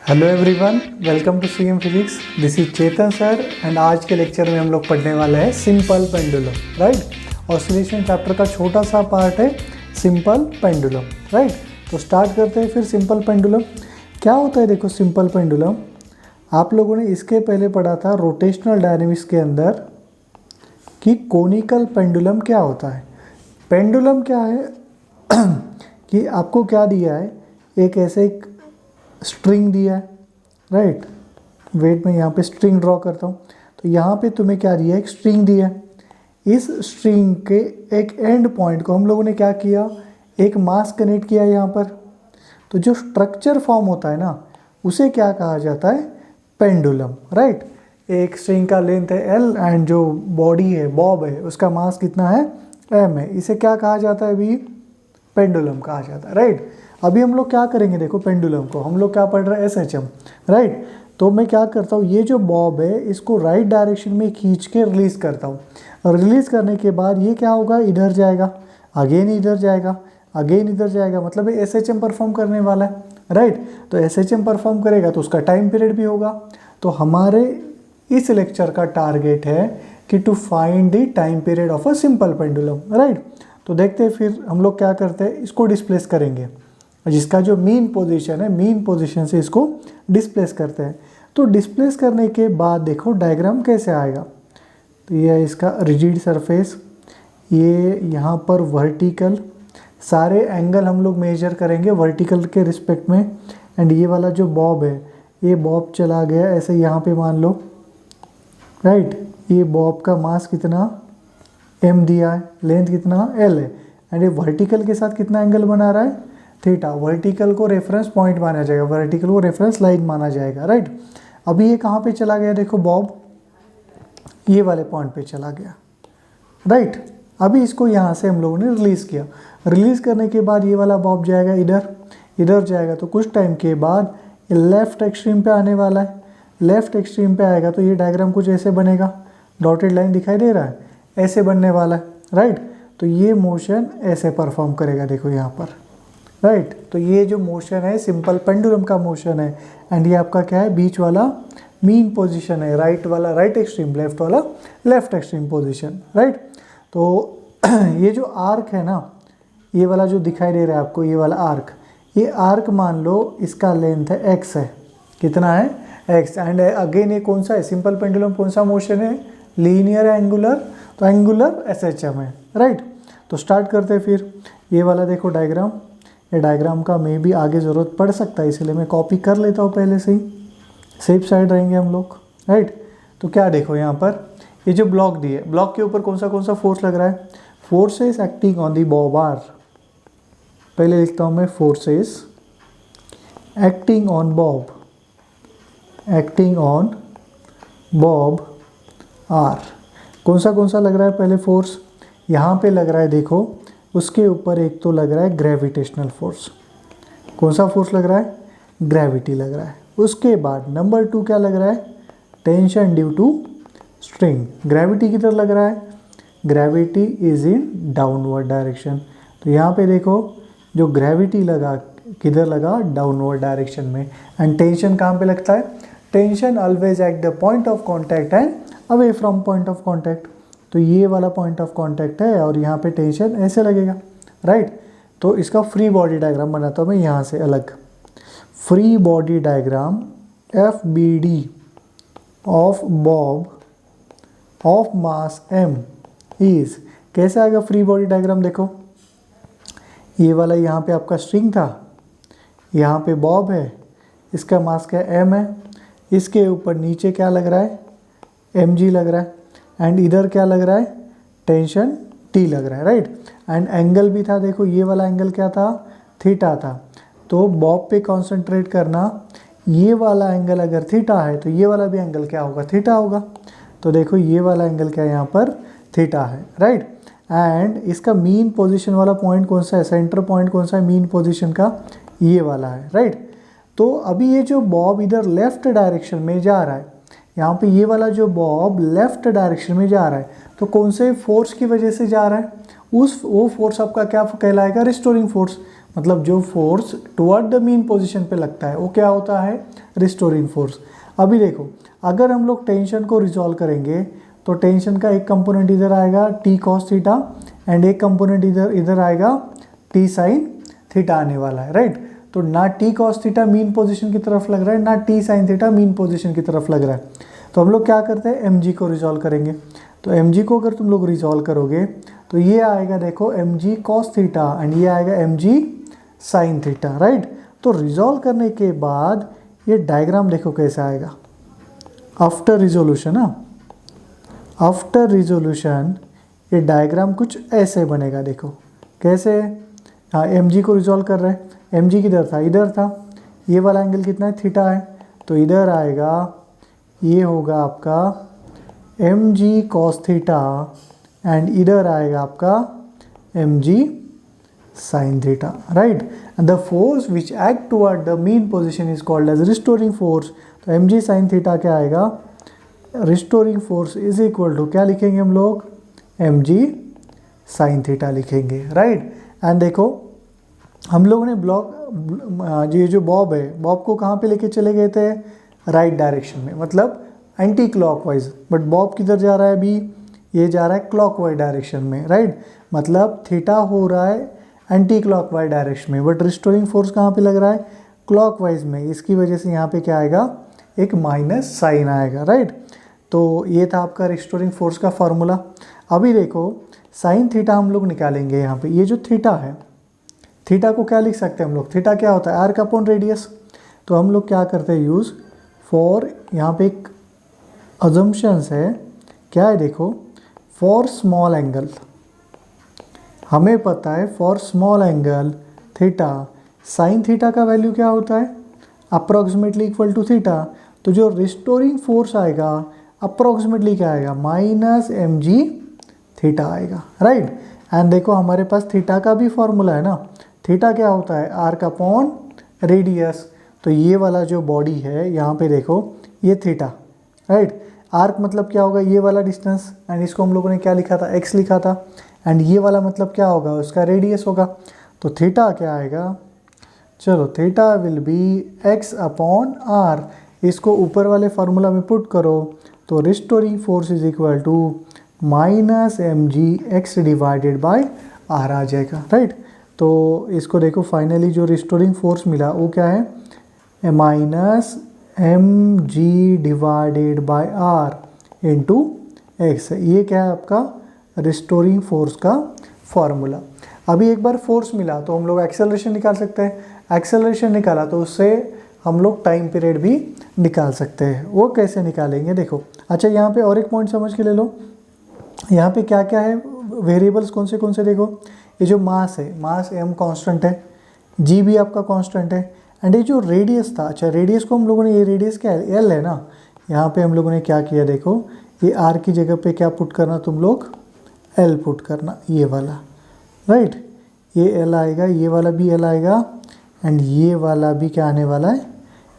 Hello everyone, welcome to CM physics. This is Chetan sir and आज के lecture में हम लोग पढ़ने वाले हैं simple pendulum, right. Oscillation chapter का छोटा सा पार्ट है सिंपल पेंडुलम, राइट। तो स्टार्ट करते हैं फिर सिंपल पेंडुलम क्या होता है। देखो सिंपल पेंडुलम आप लोगों ने इसके पहले पढ़ा था रोटेशनल डायनेमिक्स के अंदर कि कोनिकल पेंडुलम क्या होता है। पेंडुलम क्या है कि आपको क्या दिया है, एक ऐसे एक स्ट्रिंग दिया है, राइट। वेट में यहाँ पे स्ट्रिंग ड्रॉ करता हूँ। तो यहाँ पे तुम्हें क्या दिया है, एक स्ट्रिंग दिया है। इस स्ट्रिंग के एक एंड पॉइंट को हम लोगों ने क्या किया, एक मास कनेक्ट किया यहाँ पर। तो जो स्ट्रक्चर फॉर्म होता है ना, उसे क्या कहा जाता है, पेंडुलम, राइट। एक स्ट्रिंग का लेंथ है एल एंड जो बॉडी है बॉब है उसका मास कितना है, एम है। इसे क्या कहा जाता है, अभी पेंडुलम कहा जाता है, राइट। अभी हम लोग क्या करेंगे, देखो पेंडुलम को हम लोग क्या पढ़ रहे हैं, एसएचएम, राइट। तो मैं क्या करता हूँ, ये जो बॉब है इसको राइट डायरेक्शन में खींच के रिलीज करता हूँ। और रिलीज करने के बाद ये क्या होगा, इधर जाएगा, अगेन इधर जाएगा, अगेन इधर जाएगा, मतलब ये एसएचएम परफॉर्म करने वाला है, राइट। तो एसएचएम परफॉर्म करेगा तो उसका टाइम पीरियड भी होगा। तो हमारे इस लेक्चर का टारगेट है कि to find the time period of a simple pendulum, right. तो देखते हैं फिर हम लोग क्या करते हैं, इसको डिस्प्लेस करेंगे। जिसका जो मीन पोजीशन है, मीन पोजीशन से इसको डिस्प्लेस करते हैं। तो डिस्प्लेस करने के बाद देखो डायग्राम कैसे आएगा। तो ये है इसका रिजिड सरफेस, ये यहाँ पर वर्टिकल, सारे एंगल हम लोग मेजर करेंगे वर्टिकल के रिस्पेक्ट में। एंड ये वाला जो बॉब है, ये बॉब चला गया ऐसे यहाँ पे मान लो, राइट। ये बॉब का मास कितना, एम दिया है, लेंथ कितना, एल है। एंड ये वर्टिकल के साथ कितना एंगल बना रहा है, थीटा। वर्टिकल को रेफरेंस पॉइंट माना जाएगा, वर्टिकल को रेफरेंस लाइन माना जाएगा, राइट। अभी ये कहाँ पे चला गया, देखो बॉब ये वाले पॉइंट पे चला गया, राइट। अभी इसको यहाँ से हम लोगों ने रिलीज किया। रिलीज करने के बाद ये वाला बॉब जाएगा इधर, इधर जाएगा। तो कुछ टाइम के बाद ये लेफ्ट एक्सट्रीम पे आने वाला है। लेफ्ट एक्सट्रीम पे आएगा तो ये डायग्राम कुछ ऐसे बनेगा, डॉटेड लाइन दिखाई दे रहा है, ऐसे बनने वाला है, राइट। तो ये मोशन ऐसे परफॉर्म करेगा, देखो यहाँ पर, राइट। तो ये जो मोशन है सिंपल पेंडुलम का मोशन है। एंड ये आपका क्या है, बीच वाला मीन पोजीशन है, राइट वाला राइट एक्सट्रीम, लेफ्ट वाला लेफ्ट एक्सट्रीम पोजीशन, राइट। तो ये जो आर्क है ना, ये वाला जो दिखाई दे रहा है आपको, ये वाला आर्क, ये आर्क मान लो इसका लेंथ है एक्स है, कितना है, एक्स। एंड अगेन ये कौन सा है, सिंपल पेंडुलम कौन सा मोशन है, लीनियर एंगुलर। तो एंगुलर एसएचएम है, राइट। तो स्टार्ट करते हैं फिर। ये वाला देखो डायग्राम, ये डायग्राम का मे भी आगे ज़रूरत पड़ सकता है, इसलिए मैं कॉपी कर लेता हूँ पहले से ही, सेफ साइड रहेंगे हम लोग, राइट। तो क्या देखो यहाँ पर, ये जो ब्लॉक दिए, ब्लॉक के ऊपर कौन सा फोर्स लग रहा है, forces acting on the bob R. पहले लिखता हूँ मैं, forces acting on bob, acting on bob R. कौन सा लग रहा है, पहले फोर्स यहाँ पे लग रहा है, देखो उसके ऊपर एक तो लग रहा है ग्रेविटेशनल फोर्स। कौन सा फोर्स लग रहा है, ग्रेविटी लग रहा है। उसके बाद नंबर 2 क्या लग रहा है, tension due to string. Gravity किधर लग रहा है, gravity is in downward direction. तो यहाँ पे देखो जो ग्रेविटी लगा किधर लगा, डाउनवर्ड डायरेक्शन में। एंड टेंशन कहाँ पे लगता है, tension always at the point of contact and away from point of contact. तो ये वाला पॉइंट ऑफ कांटेक्ट है और यहाँ पे टेंशन ऐसे लगेगा, राइट। तो इसका फ्री बॉडी डायग्राम बनाता हूँ मैं यहाँ से अलग। Free body diagram F B D of bob of mass M is, कैसे आएगा फ्री बॉडी डायग्राम, देखो ये वाला यहाँ पे आपका स्ट्रिंग था, यहाँ पे बॉब है, इसका मास क्या एम है, इसके ऊपर नीचे क्या लग रहा है, एम जी लग रहा है। एंड इधर क्या लग रहा है, टेंशन टी लग रहा है, राइट। एंड एंगल भी था, देखो ये वाला एंगल क्या था, थीटा था। तो बॉब पे कंसंट्रेट करना, ये वाला एंगल अगर थीटा है तो ये वाला भी एंगल क्या होगा, थीटा होगा। तो देखो ये वाला एंगल क्या है, यहाँ पर थीटा है, राइट। एंड इसका मीन पोजीशन वाला पॉइंट कौन सा है, सेंटर पॉइंट कौन सा है मीन पोजीशन का, ये वाला है, राइट। तो अभी ये जो बॉब इधर लेफ्ट डायरेक्शन में जा रहा है, यहाँ पे ये वाला जो बॉब लेफ्ट डायरेक्शन में जा रहा है, तो कौन से फोर्स की वजह से जा रहा है, वो फोर्स आपका क्या कहलाएगा, रिस्टोरिंग फोर्स। मतलब जो force toward the mean position पे लगता है वो क्या होता है, रिस्टोरिंग फोर्स। अभी देखो अगर हम लोग टेंशन को रिजॉल्व करेंगे तो टेंशन का एक कंपोनेंट इधर आएगा टी कॉस थीटा एंड एक कंपोनेंट इधर आएगा टी साइन थीटा आने वाला है, राइट। तो ना T cos theta mean position की तरफ लग रहा है, ना T sine theta mean position की तरफ लग रहा है। तो हम लोग क्या करते हैं, एम जी को रिजॉल्व करेंगे। तो एम जी को अगर तुम लोग रिजॉल्व करोगे तो ये आएगा देखो M G cos theta and ये आएगा M G sine theta, right. तो रिजॉल्व करने के बाद ये डायग्राम देखो कैसे आएगा आफ्टर रिजोल्यूशन। आफ्टर रिजोल्यूशन ये डायग्राम कुछ ऐसे बनेगा, देखो कैसे। हाँ, एम जी को रिजॉल्व कर रहे हैं, एम जी किधर था, इधर था। ये वाला एंगल कितना है, थीटा है, तो इधर आएगा ये होगा आपका M G cos theta and इधर आएगा आपका M G sine theta, right. And the force which act toward the mean position is called as restoring force. तो एम जी साइन थीटा क्या आएगा, restoring force is equal to क्या लिखेंगे हम लोग, एम जी साइन थीटा लिखेंगे, right. And देखो हम लोगों ने ये जो बॉब है, बॉब को कहाँ पे लेके चले गए थे, राइट डायरेक्शन में, मतलब एंटी क्लॉकवाइज। बट बॉब किधर जा रहा है अभी, ये जा रहा है क्लॉकवाइज डायरेक्शन में, राइट। मतलब थीटा हो रहा है एंटी क्लॉकवाइज डायरेक्शन में, बट रिस्टोरिंग फोर्स कहाँ पे लग रहा है, क्लॉकवाइज में। इसकी वजह से यहाँ पे क्या आएगा, एक माइनस साइन आएगा, राइट। तो ये था आपका रिस्टोरिंग फोर्स का फॉर्मूला। अभी देखो साइन थीटा हम लोग निकालेंगे यहाँ पे। ये जो थीटा है, थीटा को क्या लिख सकते हैं हम लोग, थीटा क्या होता है, आर्क अपॉन रेडियस। तो हम लोग क्या करते हैं यूज़ फॉर, यहाँ पे एक अजम्पशंस है, क्या है देखो, फॉर स्मॉल एंगल। हमें पता है for small angle theta sine theta का वैल्यू क्या होता है, अप्रॉक्सीमेटली इक्वल टू थीटा। तो जो रिस्टोरिंग फोर्स आएगा अप्रॉक्सीमेटली क्या आएगा, माइनस एम जी थीटा आएगा, राइट। एंड देखो हमारे पास थीटा का भी फॉर्मूला है ना, थीटा क्या होता है, आर्क अपॉन रेडियस। तो ये वाला जो बॉडी है यहाँ पे देखो ये थीटा, राइट। आर्क मतलब क्या होगा, ये वाला डिस्टेंस, एंड इसको हम लोगों ने क्या लिखा था, एक्स लिखा था। एंड ये वाला मतलब क्या होगा, उसका रेडियस होगा। तो थीटा क्या आएगा, चलो theta will be x upon r. इसको ऊपर वाले फार्मूला में पुट करो तो restoring force is equal to minus M g x divided by r आ जाएगा, राइट। तो इसको देखो फाइनली जो रिस्टोरिंग फोर्स मिला वो क्या है, minus M G divided by R into X. ये क्या है आपका रिस्टोरिंग फोर्स का फॉर्मूला। अभी एक बार फोर्स मिला तो हम लोग एक्सेलरेशन निकाल सकते हैं। एक्सेलरेशन निकाला तो उससे हम लोग टाइम पीरियड भी निकाल सकते हैं। वो कैसे निकालेंगे देखो। अच्छा, यहाँ पे और एक पॉइंट समझ के ले लो। यहाँ पे क्या क्या है वेरिएबल्स, कौन से देखो। ये जो मास है, मास एम कांस्टेंट है, जी भी आपका कांस्टेंट है। एंड ये जो रेडियस था, अच्छा रेडियस को हम लोगों ने, ये रेडियस क्या है, एल है ना। यहाँ पे हम लोगों ने क्या किया देखो, ये आर की जगह पे क्या पुट करना तुम लोग, एल पुट करना, ये वाला, राइट। ये एल आएगा, ये वाला भी एल आएगा, एंड ये वाला भी क्या आने वाला है,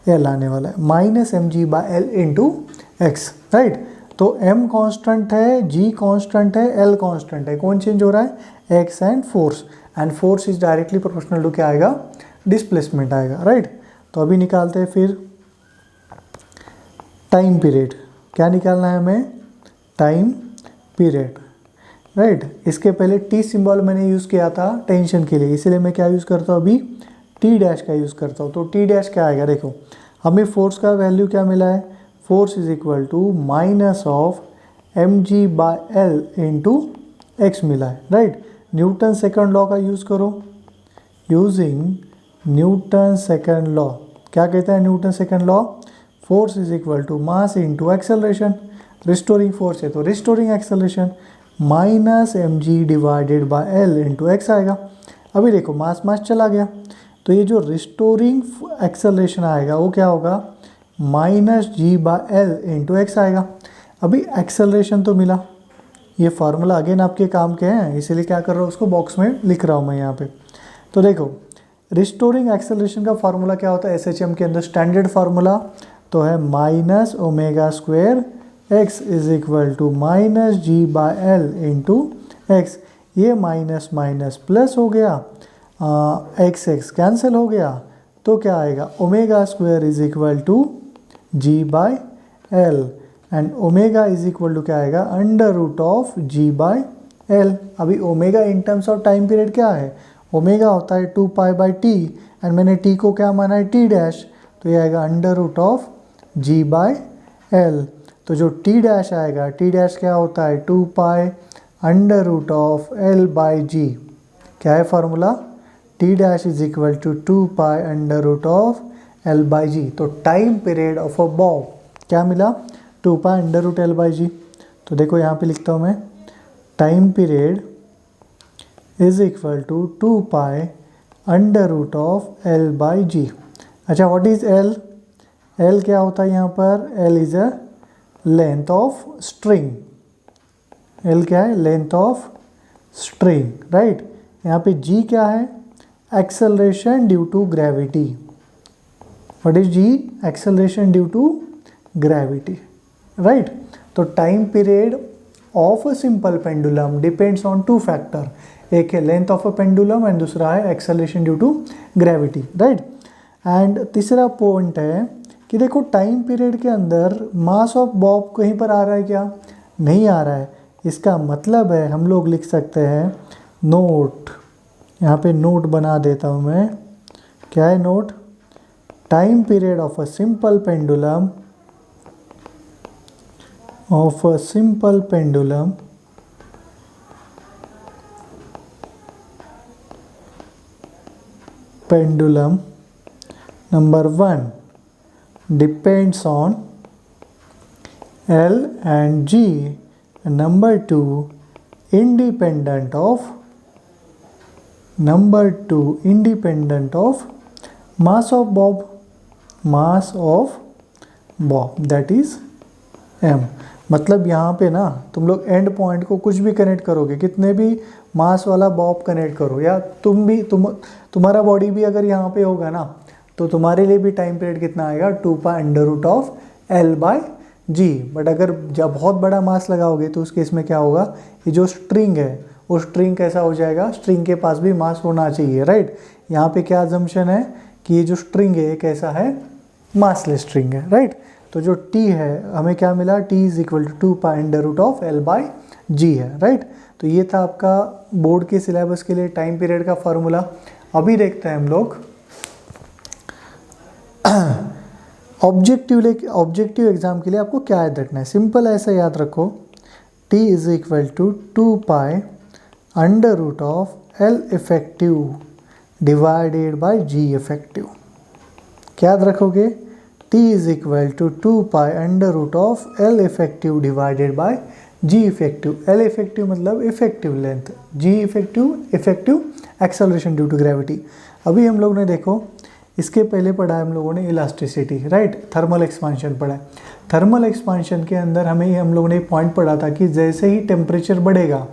एल आने वाला है। Minus M G by L into X, right. तो एम कांस्टेंट है, जी कांस्टेंट है, एल कांस्टेंट है। कौन चेंज हो रहा है, X and force. And force is directly proportional to क्या आएगा, डिस्प्लेसमेंट आएगा, राइट। तो अभी निकालते हैं फिर टाइम पीरियड। क्या निकालना है हमें, टाइम पीरियड, राइट। इसके पहले टी सिंबल मैंने यूज़ किया था टेंशन के लिए, इसीलिए मैं क्या यूज़ करता हूँ अभी, टी डैश का यूज़ करता हूँ। तो टी डैश क्या आएगा देखो, हमें फोर्स का वैल्यू क्या मिला है, force is equal to minus of M G by L into X मिला है, राइट। न्यूटन सेकंड लॉ का यूज़ करो, यूजिंग न्यूटन सेकंड लॉ। क्या कहता है Newton second law, force is equal to mass into acceleration. Restoring force है तो restoring acceleration minus M G divided by L into X आएगा। अभी देखो मास चला गया, तो ये जो रिस्टोरिंग एक्सेलरेशन आएगा वो क्या होगा, minus G by L into X आएगा। अभी एक्सेलरेशन तो मिला, ये फार्मूला अगेन आपके काम के हैं, इसीलिए क्या कर रहा हूँ उसको बॉक्स में लिख रहा हूँ मैं यहाँ पे। तो देखो रिस्टोरिंग एक्सेलरेशन का फार्मूला क्या होता है, एसएचएम के अंदर स्टैंडर्ड फार्मूला तो है minus omega square X is equal to minus G by L into X. ये माइनस माइनस प्लस हो गया। एक्स एक्स कैंसिल हो गया तो क्या आएगा, omega square is equal to g by l, and omega is equal to क्या आएगा, under root of g by l. अभी omega in terms of time period क्या है, ओमेगा होता है 2 पाई बाई टी, एंड मैंने टी को क्या माना है, टी डैश, तो ये आएगा under root of g by l. तो जो टी डैश आएगा, टी डैश क्या होता है, 2 pi under root of l by g. क्या है फार्मूला, t dash is equal to 2 pi under root of l by g. तो time period of a bob क्या मिला, 2 pi under root l by g. तो देखो यहाँ पे लिखता हूँ मैं, time period is equal to 2 pi under root of l by g. अच्छा, व्हाट इज एल, एल क्या होता है यहाँ पर, L is a length of string, L क्या है, लेंथ ऑफ स्ट्रिंग, राइट। यहाँ पे जी क्या है, acceleration due to gravity. What is G, acceleration due to gravity, right. तो time period of a simple pendulum depends on 2 factor, एक है length of a pendulum and दूसरा है acceleration due to gravity, right. And तीसरा point है कि देखो time period के अंदर मास ऑफ बॉब कहीं पर आ रहा है क्या, नहीं आ रहा है। इसका मतलब है हम लोग लिख सकते हैं नोट, यहाँ पे नोट बना देता हूँ मैं, क्या है note, time period of a simple pendulum, of a simple pendulum number 1 depends on L and G, and number 2 independent of mass of bob, that is m। मतलब यहाँ पे ना तुम लोग एंड पॉइंट को कुछ भी कनेक्ट करोगे, कितने भी मास वाला बॉब कनेक्ट करो, या तुम्हारा बॉडी भी अगर यहाँ पे होगा ना, तो तुम्हारे लिए भी टाइम पीरियड कितना आएगा, 2 pi under root of L by G. But अगर जब बहुत बड़ा मास लगाओगे तो उस केस में क्या होगा, ये जो स्ट्रिंग है वो स्ट्रिंग कैसा हो जाएगा, स्ट्रिंग के पास भी मास होना चाहिए, राइट। यहाँ पे क्या अजम्पशन है कि ये जो स्ट्रिंग है ये कैसा है, मासलेस स्ट्रिंग है, राइट। तो जो t है हमें क्या मिला, t is equal to 2 pi under root of l by g है, राइट। तो ये था आपका बोर्ड के सिलेबस के लिए टाइम पीरियड का फार्मूला। अभी देखते हैं हम लोग ऑब्जेक्टिव एग्जाम के लिए आपको क्या याद रखना है। सिंपल ऐसा याद रखो, t is equal to 2 pi under root of l effective divided by g effective. क्या याद रखोगे, t is equal to 2 pi under root of l effective divided by g effective. L effective मतलब effective length, g effective acceleration due to gravity. अभी हम लोग ने देखो इसके पहले पढ़ा है हम लोगों ने इलास्टिसिटी, राइट, थर्मल एक्सपांशन पढ़ा है। थर्मल एक्सपांशन के अंदर हम लोगों ने पॉइंट पढ़ा था कि जैसे ही टेम्परेचर बढ़ेगा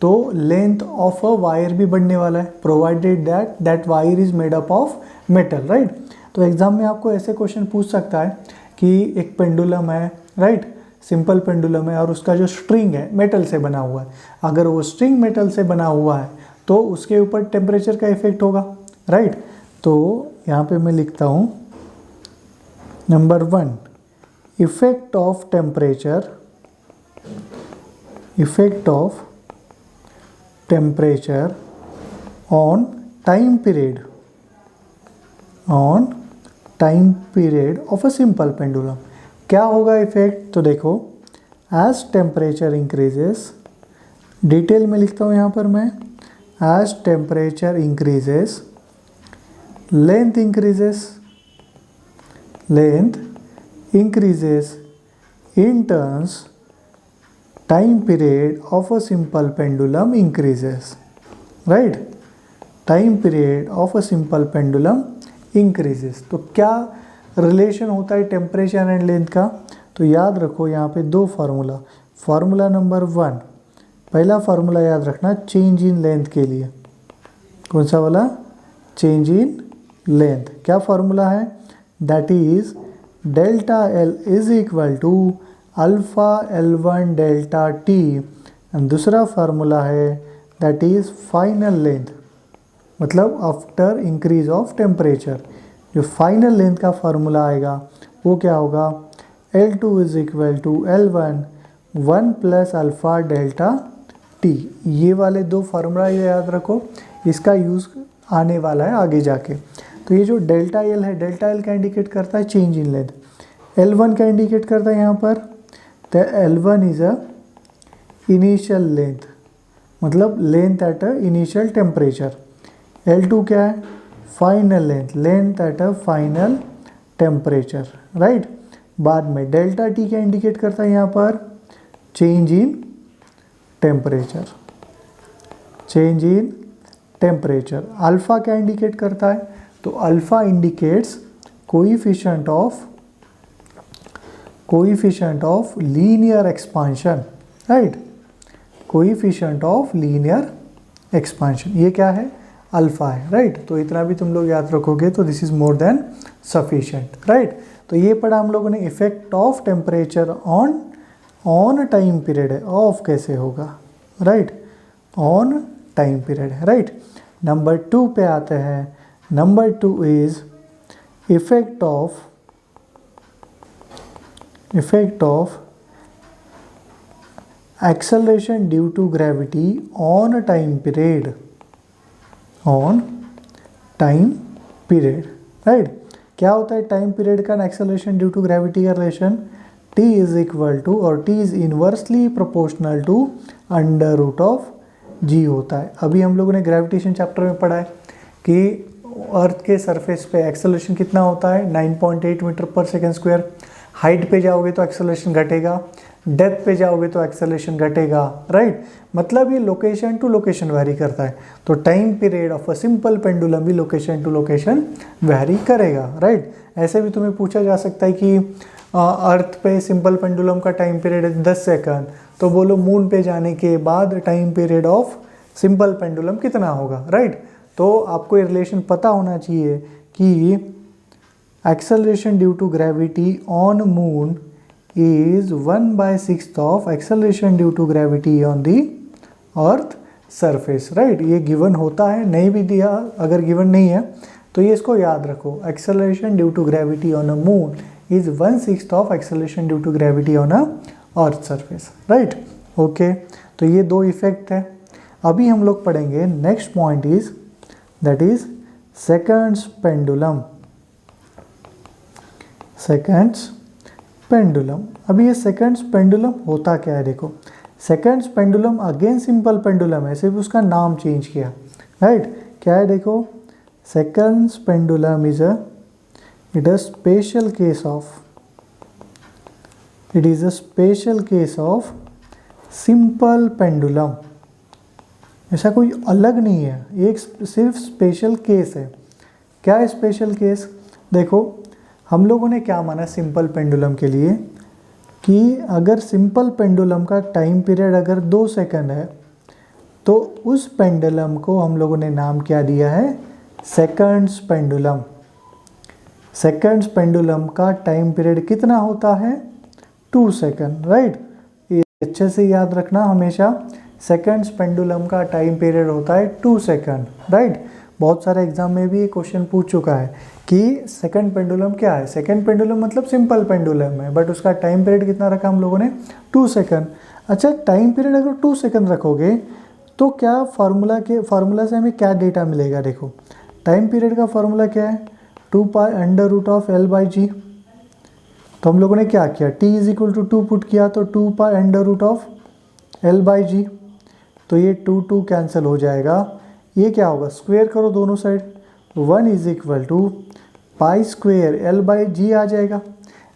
तो लेंथ ऑफ अ वायर भी बढ़ने वाला है, provided that wire is made up of metal, right. तो एग्जाम में आपको ऐसे क्वेश्चन पूछ सकता है कि एक पेंडुलम है, राइट, सिंपल पेंडुलम है, और उसका जो स्ट्रिंग है मेटल से बना हुआ है। अगर वो स्ट्रिंग मेटल से बना हुआ है तो उसके ऊपर टेम्परेचर का इफेक्ट होगा, राइट। तो यहाँ पे मैं लिखता हूँ number 1, effect of temperature on time period of a simple pendulum. क्या होगा इफेक्ट, तो देखो एज टेम्परेचर इंक्रीजेस, डिटेल में लिखता हूँ यहाँ पर मैं, as temperature increases length increases in turns time period of a simple pendulum increases, right, time period of a simple pendulum increases। तो क्या रिलेशन होता है टेम्परेचर एंड लेंथ का, तो याद रखो यहाँ पे 2 फार्मूला नंबर 1, पहला फार्मूला याद रखना चेंज इन लेंथ के लिए, कौन सा वाला, चेंज इन लेंथ। क्या फार्मूला है, that is delta L is equal to alpha L1 delta T, and दूसरा फार्मूला है दैट इज फाइनल लेंथ, मतलब आफ्टर इंक्रीज ऑफ टेम्परेचर। जो फाइनल लेंथ का फार्मूला आएगा वो क्या होगा, L2 is equal to L1 1 plus alpha delta T. ये वाले दो फार्मूला याद रखो, इसका यूज़ आने वाला है आगे जाके। तो ये जो डेल्टा एल है, डेल्टा एल का इंडिकेट करता है चेंज इन लेंथ, L1 का इंडिकेट करता है यहाँ पर, तो L1 is a initial length, मतलब length at a initial temperature. L2 क्या है, final length, length at a final temperature, right. बाद में डेल्टा टी क्या इंडिकेट करता है यहाँ पर, change in temperature, change in temperature. Alpha क्या इंडिकेट करता है, तो alpha indicates coefficient of linear expansion, right, coefficient of linear expansion. ये क्या है, अल्फ़ा है, राइट। तो इतना भी तुम लोग याद रखोगे तो this is more than sufficient, right. तो ये पढ़ा हम लोगों ने effect of temperature on time period है, ऑफ कैसे होगा, राइट, ऑन टाइम पीरियड है, राइट। नंबर 2 पे आते हैं। Number 2 is effect of acceleration due to gravity on time period, right. क्या होता है टाइम पीरियड का एक्सेलरेशन ड्यू टू ग्रेविटी का relation, T is equal to, और T is inversely proportional to under root of G होता है। अभी हम लोगों ने ग्रेविटेशन चैप्टर में पढ़ा है कि अर्थ के सरफेस पे एक्सेलरेशन कितना होता है, 9.8 मीटर पर सेकेंड स्क्वायर। हाइट पे जाओगे तो एक्सेलरेशन घटेगा, डेप्थ पे जाओगे तो एक्सेलरेशन घटेगा, राइट। मतलब ये लोकेशन टू लोकेशन वैरी करता है। तो time period of a simple pendulum भी लोकेशन टू लोकेशन वैरी करेगा, राइट। ऐसे भी तुम्हें पूछा जा सकता है कि अर्थ पे सिंपल पेंडुलम का टाइम पीरियड है 10 सेकंड, तो बोलो मून पे जाने के बाद time period of simple pendulum कितना होगा, राइट। तो आपको ये रिलेशन पता होना चाहिए कि acceleration due to gravity on moon is 1/6 of acceleration due to gravity on the earth surface, right। ये गिवन होता है, नहीं भी दिया, अगर गिवन नहीं है तो ये इसको याद रखो, acceleration due to gravity on a moon is 1/6 of acceleration due to gravity on a earth surface, right। Okay, तो ये दो इफेक्ट है। अभी हम लोग पढ़ेंगे next point is that is seconds pendulum, seconds pendulum. अभी ये सेकंड्स पेंडुलम होता क्या है, देखो seconds pendulum again simple pendulum है, सिर्फ उसका नाम चेंज किया, राइट। क्या है देखो, seconds pendulum is it a special case of, it is a special case of simple pendulum. ऐसा कोई अलग नहीं है, एक सिर्फ स्पेशल केस है। क्या है स्पेशल केस, देखो हम लोगों ने क्या माना सिंपल पेंडुलम के लिए कि अगर सिंपल पेंडुलम का टाइम पीरियड अगर 2 सेकंड है तो उस पेंडुलम को हम लोगों ने नाम क्या दिया है, सेकंड्स पेंडुलम। सेकंड्स पेंडुलम का टाइम पीरियड कितना होता है, 2 सेकंड, राइट। ये अच्छे से याद रखना हमेशा, सेकंड्स पेंडुलम का टाइम पीरियड होता है 2 सेकंड, राइट। बहुत सारे एग्जाम में भी ये क्वेश्चन पूछ चुका है कि सेकंड पेंडुलम क्या है। सेकंड पेंडुलम मतलब सिंपल पेंडुलम है, बट उसका टाइम पीरियड कितना रखा हम लोगों ने, 2 सेकंड। अच्छा, टाइम पीरियड अगर 2 सेकंड रखोगे तो क्या फार्मूला से हमें क्या डेटा मिलेगा, देखो टाइम पीरियड का फार्मूला क्या है, 2π√L/G। तो हम लोगों ने क्या किया, T is equal to 2 put किया तो 2π√L/G। तो ये 2 कैंसिल हो जाएगा, ये क्या होगा, स्क्वायर करो दोनों side, 1 is equal to π² L/G आ जाएगा।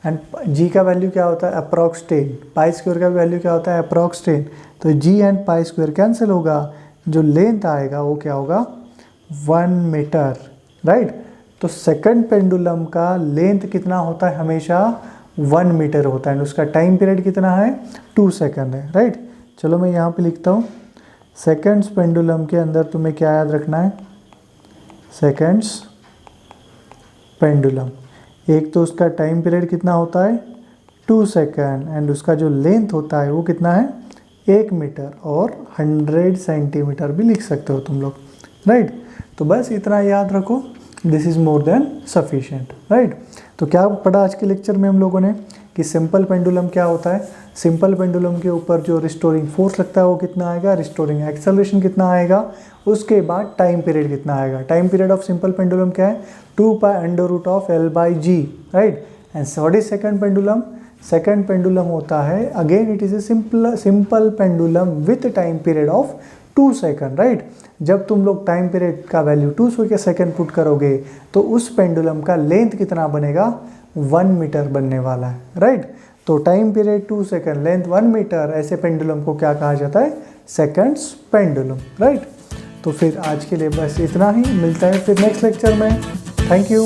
एंड G का वैल्यू क्या होता है, अप्रॉक्स 10, π² का वैल्यू क्या होता है, अप्रॉक्स 10। तो G एंड π² कैंसिल होगा, जो लेंथ आएगा वो क्या होगा, 1 मीटर, राइट। तो सेकंड पेंडुलम का लेंथ कितना होता है, हमेशा 1 मीटर होता है, उसका टाइम पीरियड कितना है, 2 सेकंड है, राइट। चलो मैं यहाँ पे लिखता हूँ, सेकंड्स पेंडुलम के अंदर तुम्हें क्या याद रखना है, सेकंड्स पेंडुलम, एक तो उसका टाइम पीरियड कितना होता है 2 सेकंड, एंड उसका जो लेंथ होता है वो कितना है 1 मीटर, और 100 सेंटीमीटर भी लिख सकते हो तुम लोग, राइट। तो बस इतना याद रखो, this is more than sufficient, right. तो क्या पढ़ा आज के लेक्चर में हम लोगों ने कि सिंपल पेंडुलम क्या होता है। सिंपल पेंडुलम के ऊपर जो रिस्टोरिंग फोर्स लगता है वो कितना आएगा, रिस्टोरिंग एक्सेलरेशन कितना आएगा, उसके बाद टाइम पीरियड कितना आएगा। Time period of simple pendulum क्या है, 2π√L/g, right. And what is second pendulum, second pendulum होता है again it is a simple pendulum with time period of 2 second, right. जब तुम लोग टाइम पीरियड का वैल्यू 2 सेकंड पुट करोगे तो उस पेंडुलम का लेंथ कितना बनेगा, 1 मीटर बनने वाला है, राइट। तो time period 2 second, length 1 metre, ऐसे पेंडुलम को क्या कहा जाता है, सेकंड्स पेंडुलम, राइट। तो फिर आज के लिए बस इतना ही, मिलता है फिर नेक्स्ट लेक्चर में। Thank you.